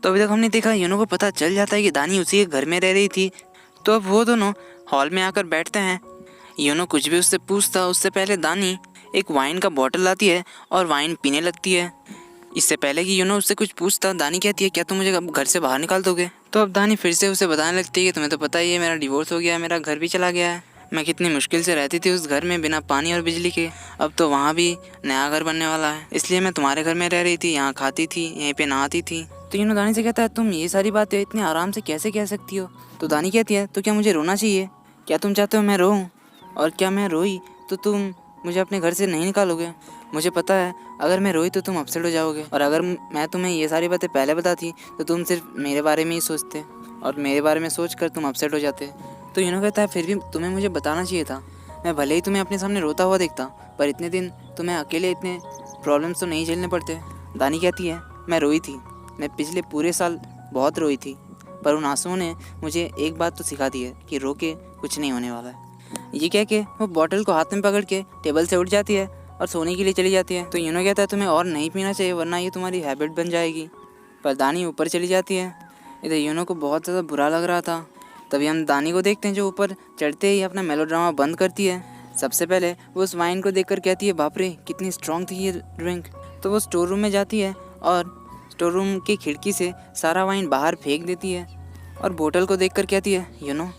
तो अभी तक हमने देखा यूनो को पता चल जाता है कि दानी उसी के घर में रह रही थी। तो अब वो दोनों हॉल में आकर बैठते हैं। यूनो कुछ भी उससे पूछता उससे पहले दानी एक वाइन का बॉटल लाती है और वाइन पीने लगती है। इससे पहले कि यूनो उससे कुछ पूछता दानी कहती है, क्या तुम मुझे अब घर से बाहर निकाल दोगे? तो अब दानी फिर से उसे बताने लगती है कि तुम्हें तो पता ही है मेरा डिवोर्स हो गया है, मेरा घर भी चला गया है। मैं कितनी मुश्किल से रहती थी उस घर में बिना पानी और बिजली के। अब तो वहाँ भी नया घर बनने वाला है, इसलिए मैं तुम्हारे घर में रह रही थी, यहाँ खाती थी, यहीं पे नहाती थी। तो यूनो दानी से कहता है, तुम ये सारी बातें इतने आराम से कैसे कह सकती हो? तो दानी कहती है, तो क्या मुझे रोना चाहिए? क्या तुम चाहते हो मैं रोऊं? और क्या मैं रोई तो तुम मुझे अपने घर से नहीं निकालोगे? मुझे पता है अगर मैं रोई तो तुम अपसेट हो जाओगे, और अगर मैं तुम्हें ये सारी बातें पहले बताती तो तुम सिर्फ मेरे बारे में ही सोचते और मेरे बारे में सोच कर तुम अपसेट हो जाते। तो यूनो कहता है, फिर भी तुम्हें मुझे बताना चाहिए था। मैं भले ही तुम्हें अपने सामने रोता हुआ देखता, पर इतने दिन तुम्हें अकेले इतने प्रॉब्लम्स तो नहीं झेलने पड़ते। दानी कहती है, मैं रोई थी, मैं पिछले पूरे साल बहुत रोई थी, पर उन आंसुओं ने मुझे एक बात तो सिखा दी है कि रो के कुछ नहीं होने वाला है। ये कह के वो बॉटल को हाथ में पकड़ के टेबल से उठ जाती है और सोने के लिए चली जाती है। तो यूनो कहता है, तुम्हें और नहीं पीना चाहिए वरना ये तुम्हारी हैबिट बन जाएगी। पर दानी ऊपर चली जाती है। इधर यूनो को बहुत ज़्यादा बुरा लग रहा था। तभी हम दानी को देखते हैं जो ऊपर चढ़ते ही अपना मेलोड्रामा बंद करती है। सबसे पहले वो उस वाइन को देखकर कहती है, बाप रे कितनी स्ट्रॉन्ग थी ये ड्रिंक। तो वो स्टोर रूम में जाती है और स्टोर रूम की खिड़की से सारा वाइन बाहर फेंक देती है और बोतल को देखकर कहती है, यूनो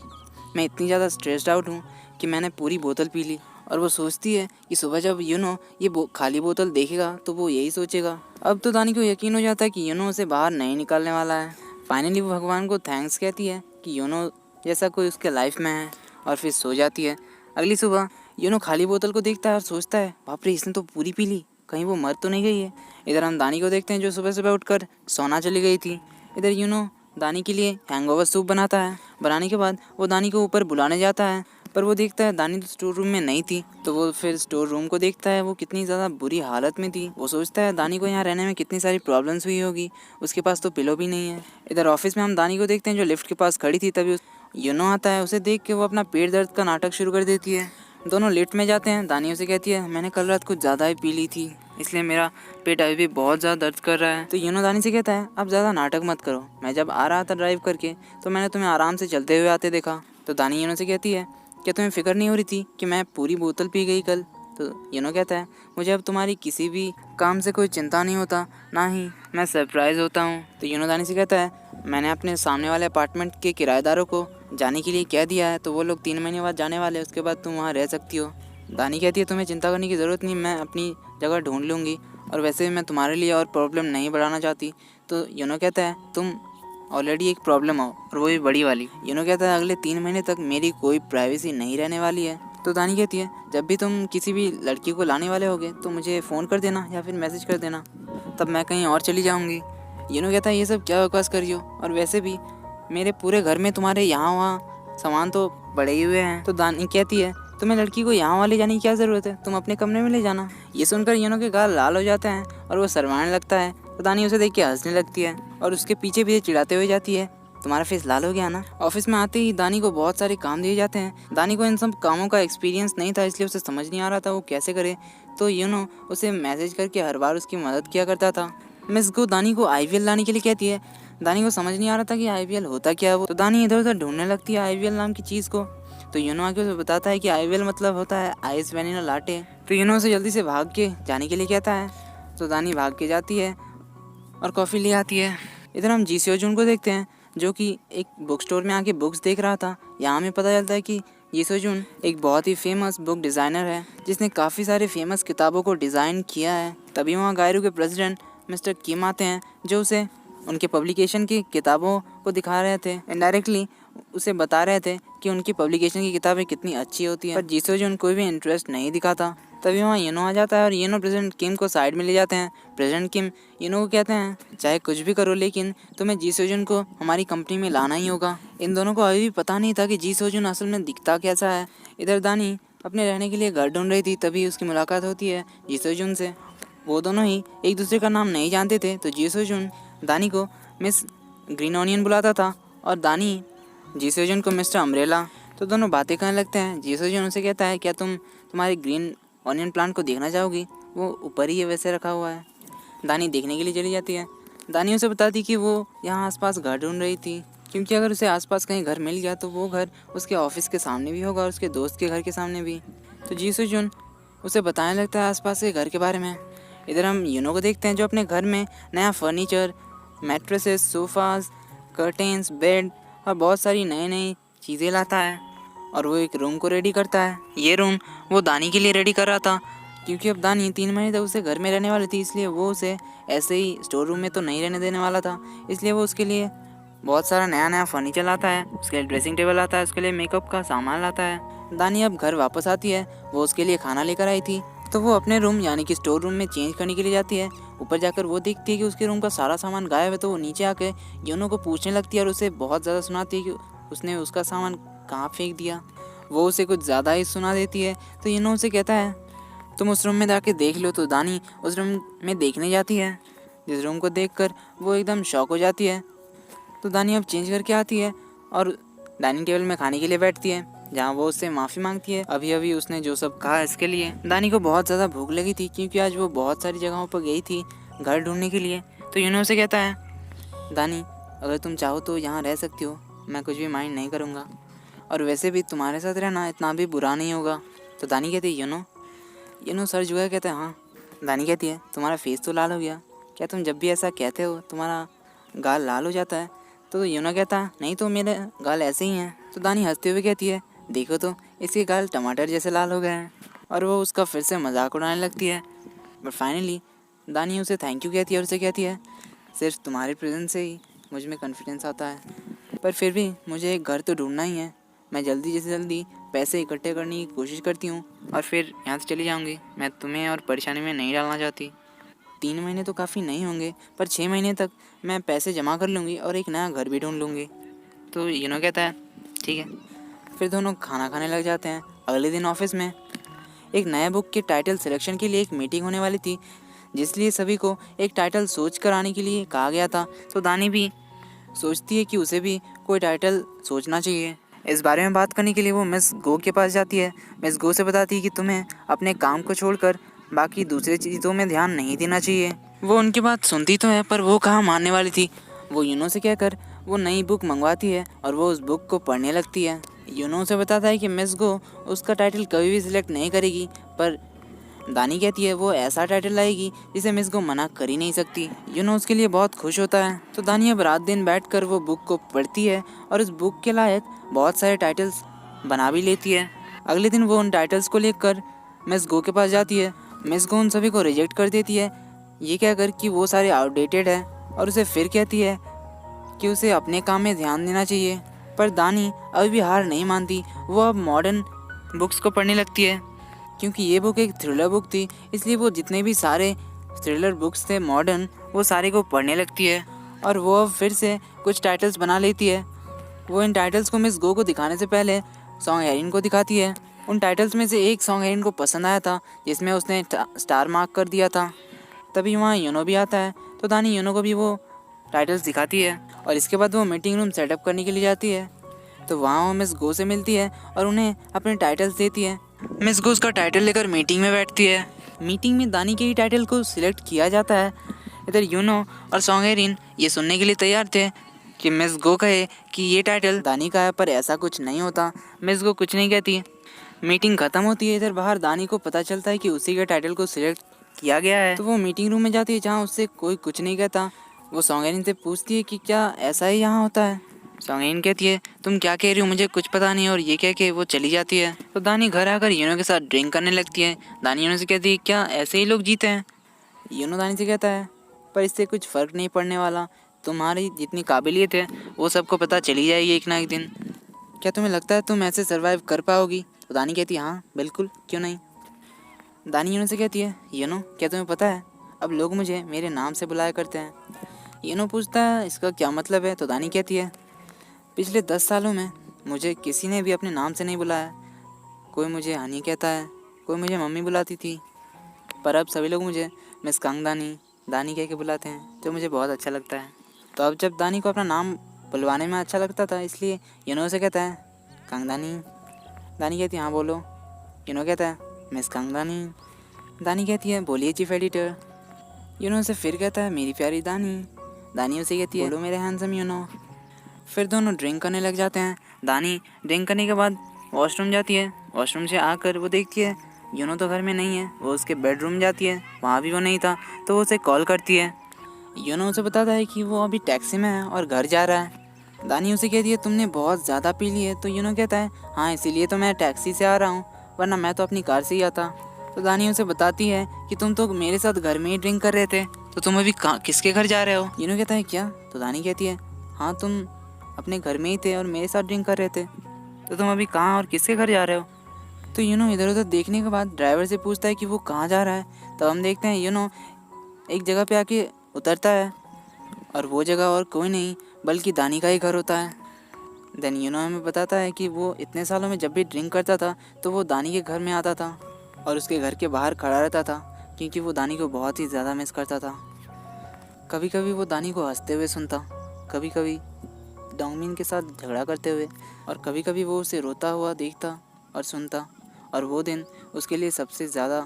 मैं इतनी ज़्यादा स्ट्रेस्ड आउट हूँ कि मैंने पूरी बोतल पी ली। और वो सोचती है कि सुबह जब यूनो ये खाली बोतल देखेगा तो वो यही सोचेगा। अब तो दानी को यकीन हो जाता है कि यूनो उसे बाहर नहीं निकालने वाला है। फाइनली वो भगवान को थैंक्स कहती है कि यूनो जैसा कोई उसके लाइफ में है, और फिर सो जाती है। अगली सुबह यूनो खाली बोतल को देखता है और सोचता है, बाप रे इसने तो पूरी पी ली, कहीं वो मर तो नहीं गई है। इधर हम दानी को देखते हैं जो सुबह सुबह उठकर सोना चली गई थी। इधर यूनो दानी के लिए हैंगओवर सूप बनाता है। बनाने के बाद वो दानी को ऊपर बुलाने जाता है, पर वो देखता है दानी तो स्टोर रूम में नहीं थी। तो वो फिर स्टोर रूम को देखता है, वो कितनी ज़्यादा बुरी हालत में थी। वो सोचता है दानी को यहाँ रहने में कितनी सारी प्रॉब्लम्स हुई होगी, उसके पास तो पिलो भी नहीं है। इधर ऑफिस में हम दानी को देखते हैं जो लिफ्ट के पास खड़ी थी। तभी यूनो आता है, उसे देख के वो अपना पेट दर्द का नाटक शुरू कर देती है। दोनों लिफ्ट में जाते हैं। दानी उसे कहती है, मैंने कल रात कुछ ज़्यादा ही पी ली थी, इसलिए मेरा पेट अभी भी बहुत ज़्यादा दर्द कर रहा है। तो यूनो दानी से कहता है, अब ज़्यादा नाटक मत करो, मैं जब आ रहा था ड्राइव करके तो मैंने तुम्हें आराम से चलते हुए आते देखा। तो दानी यूनो से कहती है, क्या तुम्हें फिक्र नहीं हो रही थी कि मैं पूरी बोतल पी गई कल? तो यूनो कहता है, मुझे अब तुम्हारी किसी भी काम से कोई चिंता नहीं होता, ना ही मैं सरप्राइज़ होता हूँ। तो यूनो दानी से कहता है, मैंने अपने सामने वाले अपार्टमेंट के किराएदारों को जाने के लिए कह दिया है, तो वो लोग 3 महीने बाद जाने वाले हैं, उसके बाद तुम वहाँ रह सकती हो। दानी कहती है, तुम्हें चिंता करने की ज़रूरत नहीं, मैं अपनी जगह ढूंढ लूँगी, और वैसे भी मैं तुम्हारे लिए और प्रॉब्लम नहीं बढ़ाना चाहती। तो यूनो कहता है, तुम ऑलरेडी एक प्रॉब्लम हो, और वो भी बड़ी वाली। यूनो कहता है, अगले 3 महीने तक मेरी कोई प्राइवेसी नहीं रहने वाली है। तो दानी कहती है, जब भी तुम किसी भी लड़की को लाने वाले होगे तो मुझे फ़ोन कर देना या फिर मैसेज कर देना, तब मैं कहीं और चली जाऊँगी। यूनो कहता है, ये सब क्या बकवास कर रही हो, और वैसे भी मेरे पूरे घर में तुम्हारे यहाँ वहाँ सामान तो पड़े ही हुए हैं। तो दानी कहती है, तुम्हें लड़की को यहाँ वाले जाने की क्या ज़रूरत है, तुम अपने कमरे में ले जाना। ये सुनकर यूनो के गाल लाल हो जाते हैं और वो शर्माने लगता है। तो दानी उसे देख के हंसने लगती है और उसके पीछे पीछे चिढ़ाते हुए जाती है, तुम्हारा फेस लाल हो गया ना। ऑफिस में आते ही दानी को बहुत सारे काम दिए जाते हैं। दानी को इन सब कामों का एक्सपीरियंस नहीं था, इसलिए उसे समझ नहीं आ रहा था वो कैसे करे। तो यूनो उसे मैसेज करके हर बार उसकी मदद किया करता था। मिस गो दानी को IVL लाने के लिए कहती है। दानी को समझ नहीं आ रहा था कि IVL होता क्या है वो, तो दानी इधर उधर ढूंढने लगती है IVL नाम की चीज़ को। तो यूनो आके उसे बताता है कि IVL मतलब होता है आइस वैनिला लाटे। तो यूनो उसे जल्दी से भाग के जाने के लिए कहता है। तो दानी भाग के जाती है और कॉफ़ी ले आती है। इधर हम जी सेओजुन को देखते हैं जो कि एक बुक स्टोर में आके बुक्स देख रहा था। यहाँ हमें पता चलता है कि जी सेओजुन एक बहुत ही फेमस बुक डिज़ाइनर है जिसने काफ़ी सारे फेमस किताबों को डिज़ाइन किया है। तभी वहाँ गायरू के प्रेसिडेंट मिस्टर किम आते हैं जो उसे उनके पब्लिकेशन की किताबों को दिखा रहे थे। इनडायरेक्टली उसे बता रहे थे कि उनकी पब्लिकेशन की किताबें कितनी अच्छी होती हैं, पर जी सेओजुन कोई भी इंटरेस्ट नहीं दिखाता। तभी वहाँ यूनो आ जाता है और यूनो प्रेसिडेंट किम को साइड में ले जाते हैं। प्रेसिडेंट किम यूनो को कहते हैं, चाहे कुछ भी करो लेकिन तुम्हें जी सेओजुन को हमारी कंपनी में लाना ही होगा। इन दोनों को अभी भी पता नहीं था कि जी सेओजुन असल में दिखता कैसा है। इधर दानी अपने रहने के लिए घर ढूंढ रही थी, तभी उसकी मुलाकात होती है जी सेओजुन से। वो दोनों ही एक दूसरे का नाम नहीं जानते थे। तो जी सेओजुन दानी को मिस ग्रीन ऑनियन बुलाता था और दानी जी सेओजुन को मिस्टर अम्ब्रेला। तो दोनों बातें करने लगते हैं। जी सेओजुन उसे कहता है, क्या तुम्हारे ग्रीन ऑनियन प्लांट को देखना चाहोगी, वो ऊपर ही है वैसे रखा हुआ है। दानी देखने के लिए चली जाती है। दानी उसे बताती कि वो यहाँ आसपास घर ढूंढ रही थी, क्योंकि अगर उसे आसपास कहीं घर मिल गया तो वो घर उसके ऑफिस के सामने भी होगा और उसके दोस्त के घर के सामने भी। तो जी सुजुन उसे बताने लगता है आसपास के घर के बारे में। इधर हम यूनो को देखते हैं जो अपने घर में नया furniture, mattresses, sofas, curtains, bed और बहुत सारी नई नई चीज़ें लाता है और वो एक रूम को रेडी करता है। ये रूम वो दानी के लिए रेडी कर रहा था, क्योंकि अब दानी 3 महीने तक उसे घर में रहने वाली थी, इसलिए वो उसे ऐसे ही स्टोर रूम में तो नहीं रहने देने वाला था। इसलिए वो उसके लिए बहुत सारा नया नया फर्नीचर लाता है, उसके लिए ड्रेसिंग टेबल लाता है, उसके लिए मेकअप का सामान लाता है। दानी अब घर वापस आती है, वो उसके लिए खाना लेकर आई थी, तो वो अपने रूम यानी कि स्टोर रूम में चेंज करने के लिए जाती है। ऊपर जाकर वो देखती है कि उसके रूम का सारा सामान गायब है, तो वो नीचे आके यूनो को पूछने लगती है और उसे बहुत ज़्यादा सुनाती है कि उसने उसका सामान कहाँ फेंक दिया। वो उसे कुछ ज़्यादा ही सुना देती है, तो यूनो उसे कहता है तुम उस रूम में जाके देख लो। तो दानी उस रूम में देखने जाती है, जिस रूम को देखकर वो एकदम शॉक हो जाती है। तो दानी अब चेंज करके आती है और डाइनिंग टेबल में खाने के लिए बैठती है, जहाँ वो उससे माफ़ी मांगती है अभी अभी उसने जो सब कहा इसके लिए। दानी को बहुत ज़्यादा भूख लगी थी, क्योंकि आज वो बहुत सारी जगहों पर गई थी घर ढूंढने के लिए। तो यूनो उसे कहता है दानी अगर तुम चाहो तो यहाँ रह सकती हो, मैं कुछ भी माइंड नहीं करूँगा, और वैसे भी तुम्हारे साथ रहना इतना भी बुरा नहीं होगा। तो दानी कहती है यूनो सर झुका कहता है हाँ। दानी कहती है तुम्हारा फेस तो लाल हो गया, क्या तुम जब भी ऐसा कहते हो तुम्हारा गाल लाल हो जाता है? तो यूनो कहता नहीं, तो मेरे गाल ऐसे ही हैं। तो दानी हंसते हुए कहती है देखो तो इसके गाल टमाटर जैसे लाल हो गए हैं, और वो उसका फिर से मजाक उड़ाने लगती है। बट फाइनली दानी उसे थैंक यू कहती है और उसे कहती है सिर्फ तुम्हारे प्रेजेंस से ही मुझ में कॉन्फिडेंस आता है, पर फिर भी मुझे एक घर तो ढूंढना ही है। मैं जल्दी से जल्दी पैसे इकट्ठे करने की कोशिश करती हूँ और फिर यहाँ से चली जाऊँगी। मैं तुम्हें और परेशानी में नहीं डालना चाहती। 3 महीने तो काफ़ी नहीं होंगे, पर 6 महीने तक मैं पैसे जमा कर लूँगी और एक नया घर भी ढूंढ लूँगी। तो यूनो कहता है ठीक है। फिर दोनों खाना खाने लग जाते हैं। अगले दिन ऑफिस में एक नए बुक के टाइटल सिलेक्शन के लिए एक मीटिंग होने वाली थी, जिसलिए सभी को एक टाइटल सोच कर आने के लिए कहा गया था। तो दानी भी सोचती है कि उसे भी कोई टाइटल सोचना चाहिए। इस बारे में बात करने के लिए वो मिस गो के पास जाती है। मिस गो से बताती है कि तुम्हें अपने काम को छोड़कर बाकी दूसरी चीज़ों में ध्यान नहीं देना चाहिए। वो उनकी बात सुनती तो है, पर वो कहाँ मानने वाली थी। वो यूनो से कहकर वो नई बुक मंगवाती है और वो उस बुक को पढ़ने लगती है। यूनो से बताता है कि मिस गो उसका टाइटल कभी भी सिलेक्ट नहीं करेगी, पर दानी कहती है वो ऐसा टाइटल लाएगी जिसे मिस गो मना कर ही नहीं सकती। यूनो उसके लिए बहुत खुश होता है। तो दानी अब रात दिन बैठकर वो बुक को पढ़ती है और उस बुक के लायक बहुत सारे टाइटल्स बना भी लेती है। अगले दिन वो उन टाइटल्स को लेकर मिस गो के पास जाती है। मिस गो उन सभी को रिजेक्ट कर देती है, ये कहकर कि वो सारे आउटडेटेड है, और उसे फिर कहती है कि उसे अपने काम में ध्यान देना चाहिए। पर दानी अभी भी हार नहीं मानती। वो अब मॉडर्न बुक्स को पढ़ने लगती है, क्योंकि ये बुक एक थ्रिलर बुक थी, इसलिए वो जितने भी सारे थ्रिलर बुक्स थे मॉडर्न, वो सारे को पढ़ने लगती है और वो अब फिर से कुछ टाइटल्स बना लेती है। वो इन टाइटल्स को मिस गो को दिखाने से पहले सॉन्ग एरिन को दिखाती है। उन टाइटल्स में से एक सॉन्ग एरिन को पसंद आया था, जिसमें उसने स्टार मार्क कर दिया था। तभी वहाँ यूनो भी आता है, तो दानी यूनो को भी वो टाइटल्स दिखाती है और इसके बाद वो मीटिंग रूम सेटअप करने के लिए जाती है। तो वहाँ वो मिस गो से मिलती है और उन्हें अपने टाइटल्स देती है। मिस गो उसका टाइटल लेकर मीटिंग में बैठती है। मीटिंग में दानी के ही टाइटल को सिलेक्ट किया जाता है। इधर यूनो और सॉन्ग एरिन ये सुनने के लिए तैयार थे कि मिस गो कहे कि ये टाइटल दानी का है, पर ऐसा कुछ नहीं होता। मिस गो कुछ नहीं कहती। मीटिंग खत्म होती है। इधर बाहर दानी को पता चलता है कि उसी के टाइटल को सिलेक्ट किया गया है, तो वो मीटिंग रूम में जाती है जहाँ उससे कोई कुछ नहीं कहता। वो सॉन्ग एरिन से पूछती है कि क्या ऐसा ही यहाँ होता है। सॉन्ग एरिन कहती है तुम क्या कह रही हो, मुझे कुछ पता नहीं, और ये कह के वो चली जाती है। तो दानी घर आकर यूनो के साथ ड्रिंक करने लगती है। दानी यूनो से कहती है क्या ऐसे ही लोग जीते हैं? यूनो दानी से कहता है पर इससे कुछ फ़र्क नहीं पड़ने वाला, तुम्हारी जितनी काबिलियत है वो सबको पता चली जाएगी एक ना एक दिन। क्या तुम्हें लगता है तुम ऐसे सर्वाइव कर पाओगी? तो दानी कहती है हाँ बिल्कुल, क्यों नहीं। दानी यूनो से कहती है यूनो क्या तुम्हें पता है अब लोग मुझे मेरे नाम से बुलाया करते हैं। यूनो पूछता है इसका क्या मतलब है? तो दानी कहती है पिछले 10 सालों में मुझे किसी ने भी अपने नाम से नहीं बुलाया। कोई मुझे हनी कहता है, कोई मुझे मम्मी बुलाती थी, पर अब सभी लोग मुझे मिस कांगदानी दानी कह के बुलाते हैं, जो मुझे बहुत अच्छा लगता है। तो अब जब दानी को अपना नाम बुलवाने में अच्छा लगता था, इसलिए यूनो से कहता है कांगदानी। दानी कहती है हाँ बोलो। यूनो कहता है मिस कांगदानी। दानी कहती है बोलिए चीफ एडिटर। यूनो से फिर कहता है मेरी प्यारी दानी। दानी उसे कहती है बोलो मेरे हैंडसम यूनो। फिर दोनों ड्रिंक करने लग जाते हैं। दानी ड्रिंक करने के बाद वॉशरूम जाती है। वॉशरूम से आकर वो देखती है यूनो तो घर में नहीं है। वो उसके बेडरूम जाती है, वहाँ भी वो नहीं था, तो वो उसे कॉल करती है। यूनो उसे बताता है कि वो अभी टैक्सी में है और घर जा रहा है। दानी उसे कहती है तुमने बहुत ज़्यादा पी ली है। तो यूनो कहता है हाँ इसीलिए तो मैं टैक्सी से आ रहा हूँ, वरना मैं तो अपनी कार से ही आता। तो दानी उसे बताती है कि तुम तो मेरे साथ घर में ही ड्रिंक कर रहे थे, तो तुम अभी किसके घर जा रहे हो। यूनो कहता है क्या? तो दानी कहती है हाँ तुम अपने घर में ही थे और मेरे साथ ड्रिंक कर रहे थे, तो तुम अभी कहाँ और किसके घर जा रहे हो। तो यूनो इधर उधर देखने के बाद ड्राइवर से पूछता है कि वो कहाँ जा रहा है। तब हम देखते हैं यूनो एक जगह पे आके उतरता है और वो जगह और कोई नहीं बल्कि दानी का ही घर होता है। देन यूनो हमें बताता है कि वो इतने सालों में जब भी ड्रिंक करता था तो वो दानी के घर में आता था और उसके घर के बाहर खड़ा रहता था, क्योंकि वो दानी को बहुत ही ज़्यादा मिस करता था। कभी कभी वो दानी को हंसते हुए सुनता, कभी कभी डोंगमिन के साथ झगड़ा करते हुए, और कभी कभी वो उसे रोता हुआ देखता और सुनता। और वो दिन उसके लिए सबसे ज़्यादा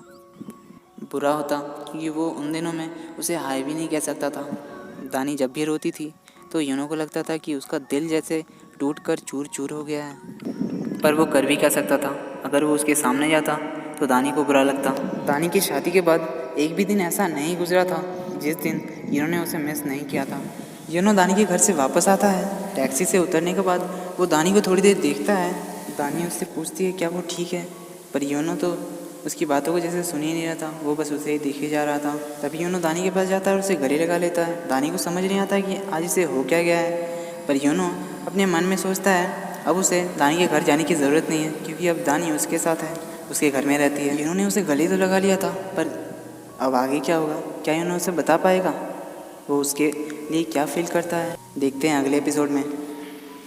बुरा होता, क्योंकि वो उन दिनों में उसे हाय भी नहीं कह सकता था। दानी जब भी रोती थी तो यूनो को लगता था कि उसका दिल जैसे टूट कर चूर चूर हो गया है, पर वो कर भी क्या सकता था। अगर वो उसके सामने जाता तो दानी को बुरा लगता। दानी की शादी के बाद एक भी दिन ऐसा नहीं गुजरा था जिस दिन यूनो ने उसे मिस नहीं किया था। यूनो दानी के घर से वापस आता है। टैक्सी से उतरने के बाद वो दानी को थोड़ी देर देखता है। दानी उससे पूछती है क्या वो ठीक है, पर यूनो तो उसकी बातों को जैसे सुन ही नहीं रहा था, वो बस उसे ही देखे जा रहा था। तभी यूनो दानी के पास जाता है और उसे गले लगा लेता है। दानी को समझ नहीं आता कि आज इसे हो क्या गया है, पर यूनो अपने मन में सोचता है अब उसे दानी के घर जाने की ज़रूरत नहीं है, क्योंकि अब दानी उसके साथ है, उसके घर में रहती है। यूनो ने उसे गले तो लगा लिया था, पर अब आगे क्या होगा, क्या यूनो उसे बता पाएगा, वो उसके लिए क्या फील करता है। देखते हैं अगले एपिसोड में।